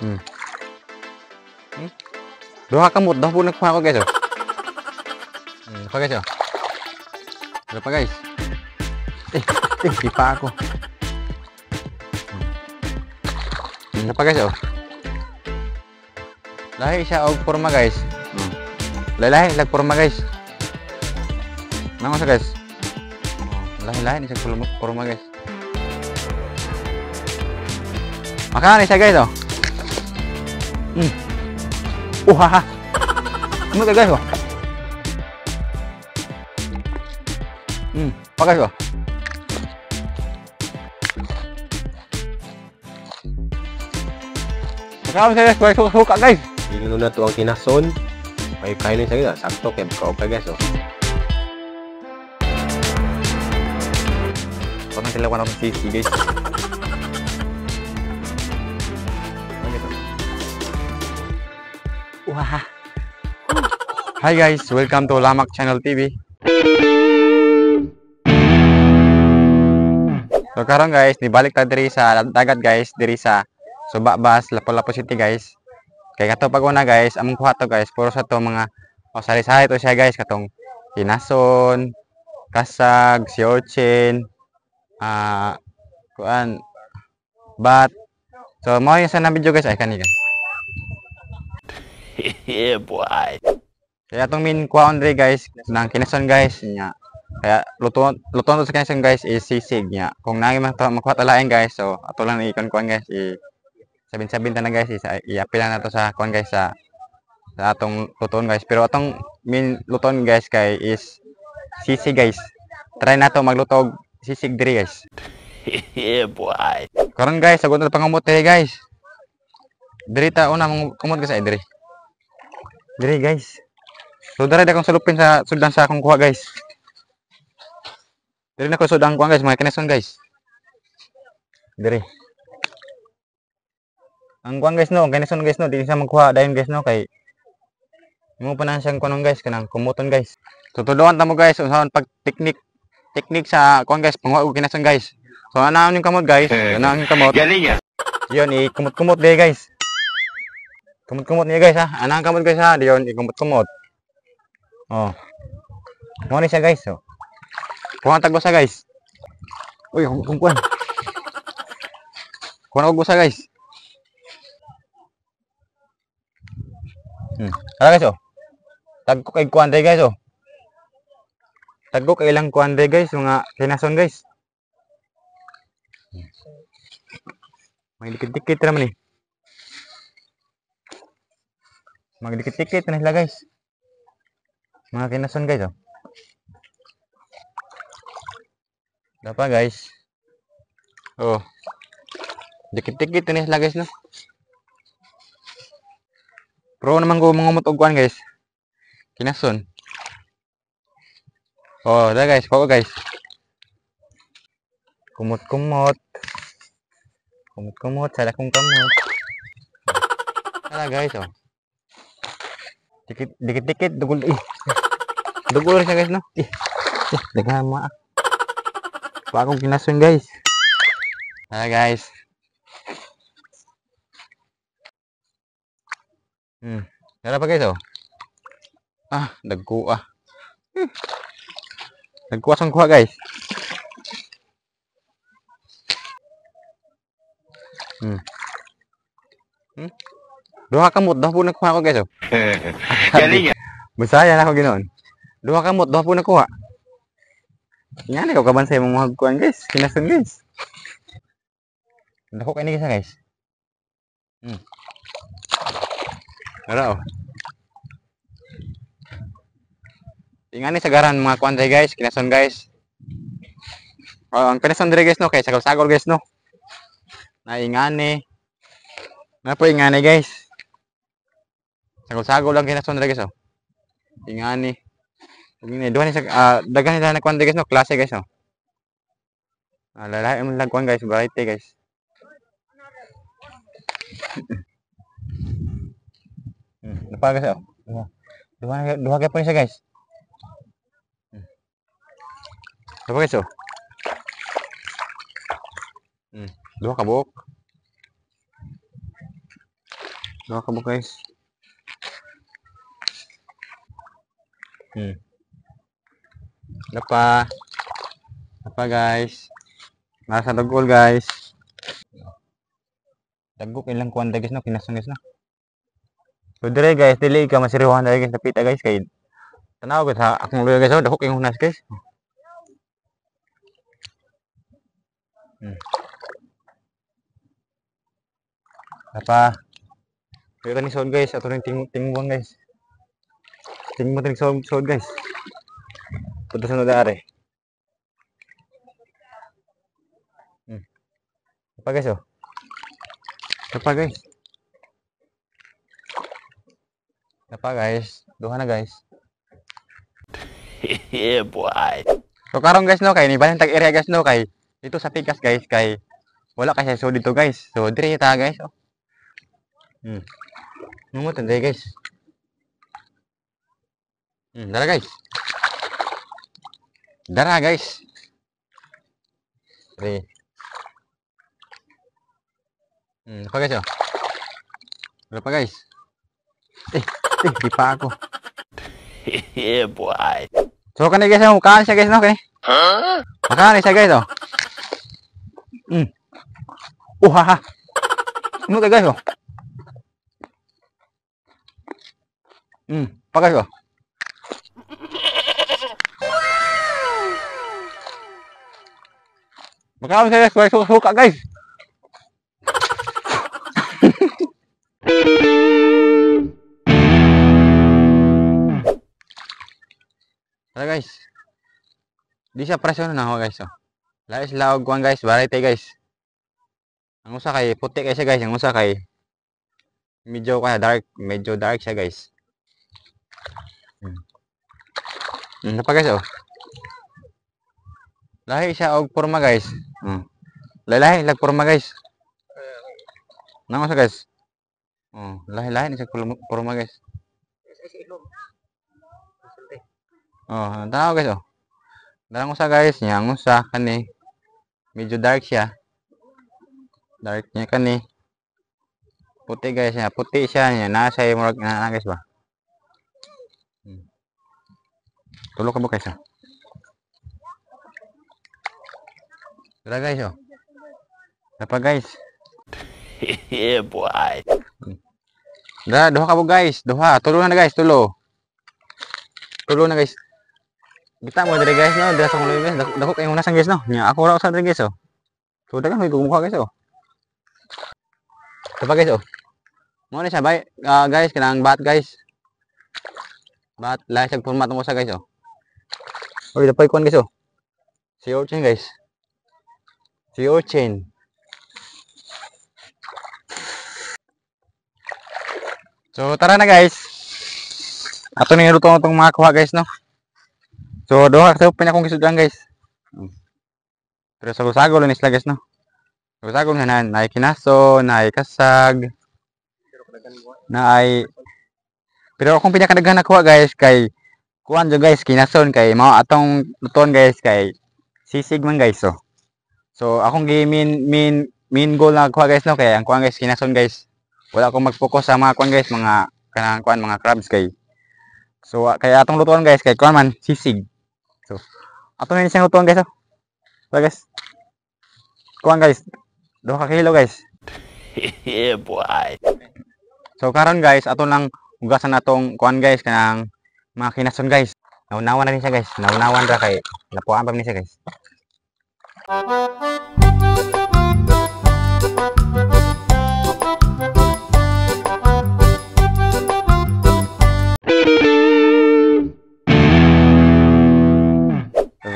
Hmm. Hmm? Duha ka kamot, daw po nagkuha ko guys oh. Pa guys oh. Wala pa guys. Di pa ako. Wala pa guys oh. Lahi siya og forma guys. Lahi lag forma guys. Namo sa guys. Lahi ni siya forma guys. Makani siya guys oh. Wah. Ano ka guys oh. Pa guys oh. Makami siya guys, suka guys. Ilo na to ang kinason. May kain sa gina, sakto kay ka guys oh. Parang sila ako sisi guys. Wah. Hi guys, welcome to Lamak Channel TV. So karon guys, nibalik ta diri sa dagat guys, diri sa Subabas, Lapu-Lapu City guys. Kay kato pag una guys, among kuha to guys, puro sa to mga sari-sari to siya guys, katong kinason, kasag, siochin, kuan, bat. So mo yung sa na video guys ay kani guys. Yeah boy. Kaya itong main kuha on diri guys, ng kinason guys nya. Kaya luton to sa kinason guys is sisig nya. Kung nangi man to makuha talain guys, so ato lang ikon-kuan guys sabin-sabin ta na guys, i-apil na to sa kuan guys sa atong luton guys. Pero atong main luton guys kay is sisig guys. Try na to magluto og sisig diri guys. Yeah boy. Karon guys, sagot na pangamot diri guys. Diri ta una mong kumot guys ay diri. Diri guys. So dara akong salupin sa sudan sa akong kuha guys. Diri na ko sudan kuha guys, mga kinason guys. Diri. Ang kuha guys no, ang kinason guys no, di siya magkuha dayon guys no kay mo pa na siyang kunon guys kanang kumuton guys. Tutuduan ta mo guys unsaon pag technique sa kuha guys, pangwa og kinason guys. So ana yung kamot guys, ana yung kamot. Galing ah. Yon ikumot-kumot day guys. Kumot-kumot niya guys ha. Ana ang kamot guys ha, diyon ikumot-kumot. Oh. Mo ni siya guys oh. Kuha tag sa guys. Uy, kuan. Kuha og busa guys. Tara guys oh. Tagko kay kuan day guys oh. Tagko kay ilang kuan day guys, mga kinason guys. May dikit-dikit naman eh. Mga dikit-dikit na sila guys. Mga kinason guys oh. Dapat guys. Oh. Dikit-dikit na sila guys no. Pro naman ko mga mutugkuan guys. Kinason. Oh, dah guys, poko guys. Kumot-kumot. Kumot-kumot, sada kong kamot. Dah guys oh. Dikit-dikit dugul dugul siya guys no. Dagama. Pa akong kinason guys. Dah guys. Dara pa guys oh. Dagko ah. Dagko sang kuha guys. Duha kamot, daw po nakuha ko guys oh. Galing ah. Bisaya na ako ginoon. Duha kamot, daw po nakuha. Ngani ko kaban sa imong mga kuan guys, kinason guys. Dako kay ni guys. Dara oh. Ingani sa garan mga kuan guys, kinason guys. Oh, ang kinason dire guys no kay sagol-sagol guys no. Na ingani. Na po ingani guys. Sagol-sagol lang kinason dire guys oh. Ingani. Ingani duha ni sa daghan nila na kuan guys no, klase guys oh. Lalaki man lang kuan guys, variety guys. Napa guys oh. Duha kay po ni siya guys. Napa guys oh. Duha ka buok. Duha ka buok guys. Dapa guys. Nasa dugol guys. Dagok ilang kuan guys no, kinason guys no. So dire guys, dili ka masiriwan dali guys napita guys kay tanaw gud ha akong luya guys, dahok yung hunas guys. Apa? Pero ni sound guys, ato ning tingwang guys. Tingmo ting sound guys. Punta sa nodare. Apa guys oh? Apa guys? Apa guys? Duha na guys. Yeah, boy. So karon guys no kay ni balang tag area guys no kay dito sa Pikas guys kay wala kasi so dito guys. So dire ta guys oh. Nungo tanday guys. Dara guys. Dara guys. Re. Apa guys oh? Berapa guys? Di pa ako. Yeah, boy. So kanay guys, mukaan siya guys no kay. Mukaan siya guys oh. Ha. Ano guys oh? Pa guys oh. Mukaan siya guys, suka guys. Tara guys. Di siya presyo na ako guys oh. Lahi sila og kuan guys, variety guys. Ang usa kay puti kay siya guys, ang usa kay medyo dark siya guys. Pa guys oh. Lahi siya og porma guys. Lahi lag porma guys. Nang usa guys. Lahi ni siya porma guys. Tanaw guys oh. Darang usa guys, nya ang usa kani medyo dark siya. Dark niya kani. Puti guys niya, puti siya niya, nasa murag na guys ba. Tulo ka ba guys oh. Tara guys oh. Dapa guys. Yeah, boy. Duha ka ba guys? Tulo na guys, tulo. Tulo na guys. Kita mo dire guys no, dira sa kulo guys. Dako kay unasan guys no. Nya ako ra usa dire guys oh. So dagan hoy gumukha guys oh. Diba guys oh. Mo ni siya bay guys kanang bat guys. Bat lahi sag format mo sa guys oh. Oy dapay kuan guys oh. Si Orchin guys. Si Orchin. So tara na guys. Ato ni luto itong mga kuha guys no. So duha sa pina kong gisudlan guys. Pero sagol-sagol ni sila guys no. Sagol na ay kinaso, na ay kasag. Na ay pero akong pinakadaghan na kuha guys kay kuan jo guys kinason kay mao atong luton guys kay sisig man guys oh. So akong main goal na kuha guys no kay ang kuan guys kinason guys. Wala akong mag-focus sa mga kuan guys, mga kanang kuan mga crabs kay. So kaya atong lutuan guys kay kuan man sisig. So ato na siyang lutuan guys oh. So guys. Kuan guys. 2 ka kilo guys. Yeah, boy. So karon guys, ato lang hugasan atong kuan guys kanang mga kinason guys. Naunawan na ni siya guys. Naunawan ra kay napuan pa ni siya guys.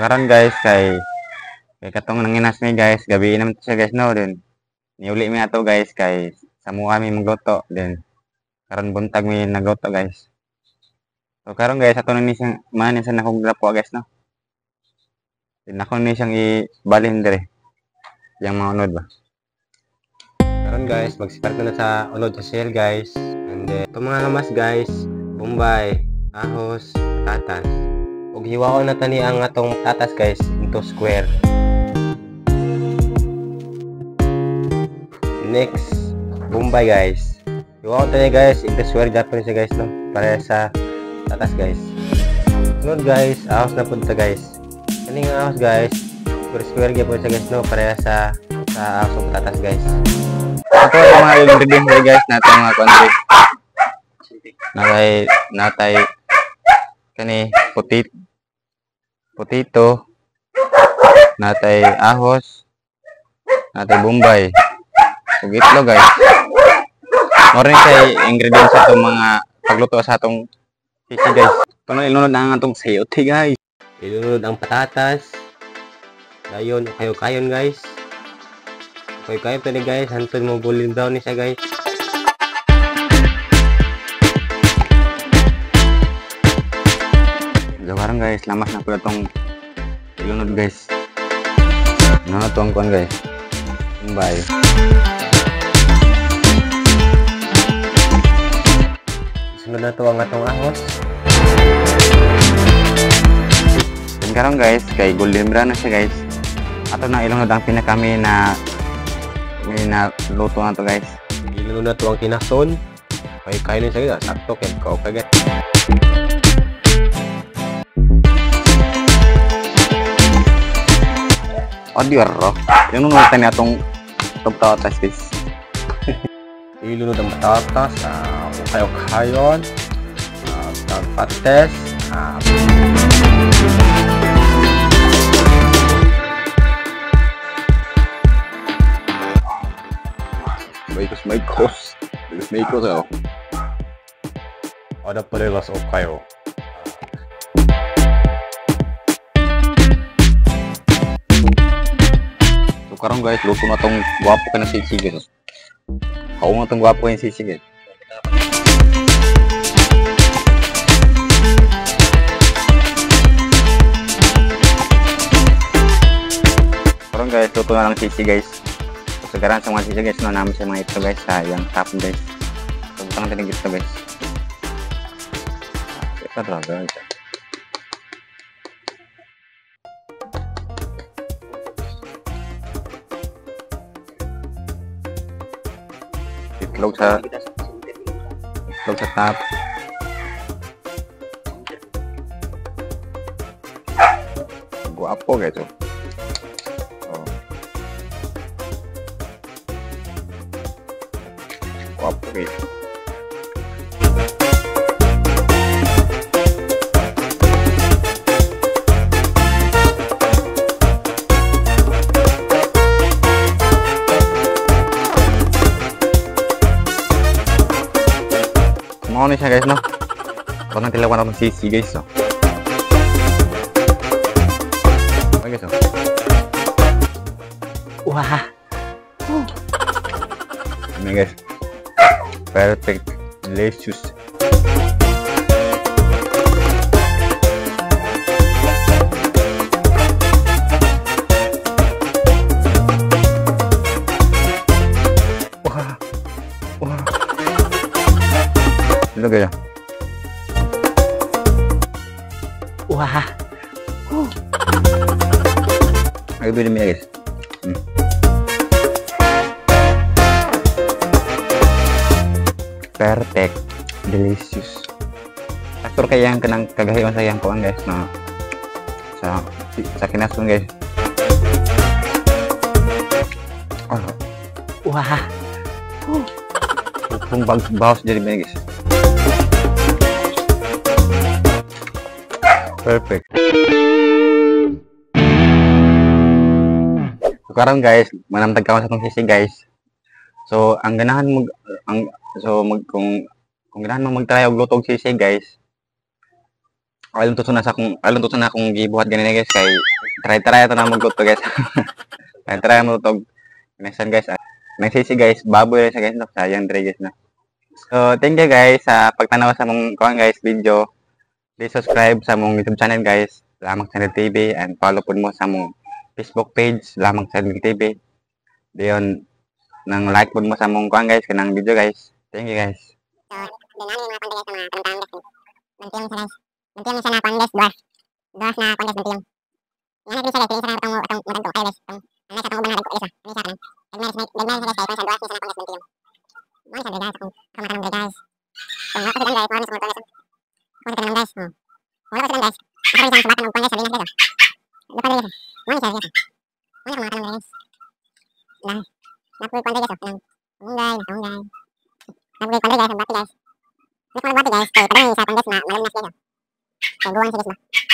Karon guys kay katong nanginas mi guys, gabi naman siya guys no, then niuli mi ato guys kay samuha mi magluto, then karon buntag mi nagluto guys. So karon guys ato ni siyang man sa nakoglapo guys no. Then ako ni siyang ibalhin dire. Yang mga unod ba. Karon guys, mag-start na sa unod sa shell guys. And then ito mga lamas guys, bombay, ahos, patatas. Ug hiwaon na tani ang atong tatas guys into square. Next, bombay guys. Iwaon tayo guys, i-swear Japan siya guys no. Para sa tatas guys. Sunod guys, ahos na po dito guys. Kaning ahos guys, swear po siya guys no. Para sa ahos ng tatas guys. Ito yung mga ingredients guys natin mga country. Natay kani potato, natay ahos, natay bombay. Ug itlog guys. Moro ni say ingredients sa itong mga pagluto sa atong sisi guys. Ito na ilunod na ang atong sayote guys. Ilunod ang patatas. Dayon kayo-kayon guys. Kayo-kayon pa ni guys. Hantod mo golden brown ni siya guys. So karon guys, lamas na pala itong ilunod guys. Ano na ito ang kuhan guys. Bombay. Sunod na to ang atong ahos. Then karon guys, kay golden brown na siya guys. Ato na ilunod ang pinakami na luto na to guys. Ilunod na to ang kinason. Kayo-kayon ni siya guys. Sakto kaya kayo-kagat. Audio ro. Yung nunod tayo atong patatas guys. Ilunod ang patatas. Kayo-kayon. Patatas. Maikos ako. Ada palelas o kayo. So karon guys, luto na tong gwapo ka na sisig guys. Kao na tong gwapo yung sisig guys. Karon guys, luto na lang sisig guys. So garan sa mga sisig guys, no namin sa mga ito guys, yung tapon guys. So butang natin ito guys. Ito talaga guys. Itlog sa top. Guwapo guys oh. Guwapo guys. Mau nih guys no. Parang tilawan ako ng sisi guys no. Okay guys no. Wah. Ini guys. Perfect. Delicious. Wah. Wah. Ito kaya. Wah. Ay, pwede mo guys. Perfect. Delicious. Aktor kaya yang kenang kagahiwan sa yang kuan guys na sa kinasun guys. Oh. Wah. Kung bagus jadi begini guys. Perfect. Sekarang guys, manamtag ka sa itong sisi guys. So, ang ganahan mo kung ganahan mo mag-try og luto og sisi guys. Alam to na akong gibuhat ganina guys kay try ito na magluto guys. try mo luto next guys. Next sisi guys, baboy sa guys no, sayang dre guys na. So, thank you guys sa pagtanaw sa mong kuan guys video. Please subscribe sa mong YouTube channel guys, Lamang Channel TV, and follow po mo sa mong Facebook page, Lamang Channel TV. Diyon, nang like po mo sa mong kuan guys, kanang video guys. Thank you guys. So, dinami yung mga content guys, mga panutang guys. Nantiyan siya guys. Nantiyan siya na kuan guys, duwas. Duwas na kuan guys, nantiyan. Yan na siya guys, siya na itong mutang to. Kayo guys, ang nasa itong ubang na rin ko isa. Ano siya ka nang. Nagmeron siya guys, kaya kuan sa duwas niya siya na kuan guys, nantiyan. Mo ni sa guys kung kamatan ng guys. Kung wala kasi guys, mo sa guys. Mo sa guys. Wala kasi guys. Ako sa sabatan ng guys sa linas dito. Dapat guys. Mo ni sa guys. Mo ni kamatan ng guys. Lah. Napoy pande guys ng unggay. Napoy pande guys ang bati guys. Napoy bati guys. Kaya padang sa pandes na malunas guys. Kaya buwan sa guys na.